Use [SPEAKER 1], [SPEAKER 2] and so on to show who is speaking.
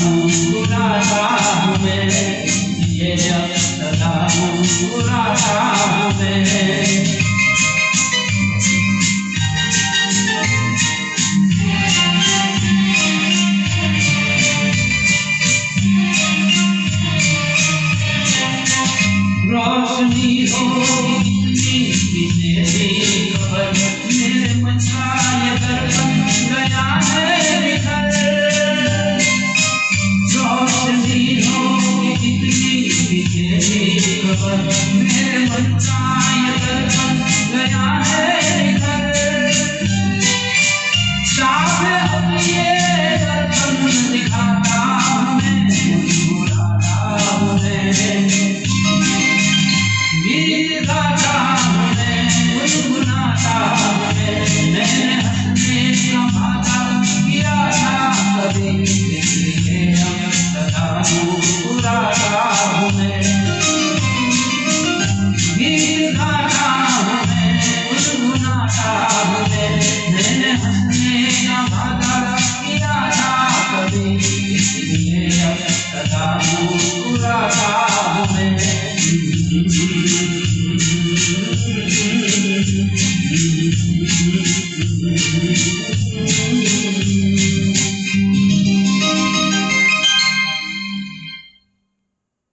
[SPEAKER 1] मुस्कुराता हूँ मैं, ये अब सदा मुस्कुराता हूँ मैं। रोशनी होगी कितनी भी तेरी खबर, मेरे मन का ये दर्पण गया है बिखर। रोशनी होगी कितनी भी तेरी खबर, मेरे मन का ये दर्पण गया है बिखर। साफ अब ये दर्पण दिखाता हूँ मैं, मुस्कुराता हूँ मैं। गीत गाता हूँ मैं, गुनगुनाता हूँ मैं, मैंने हंसने का वादा किया था कभी, इसलिए अब सदा मुस्कुराता हूँ मैं। गीत गाता हूँ मैं, गुनगुनाता हूँ मैं, मैंने हंसने का वादा किया था कभी, इसलिए अब सदा मुस्कुराता हूँ मैं। Thank you.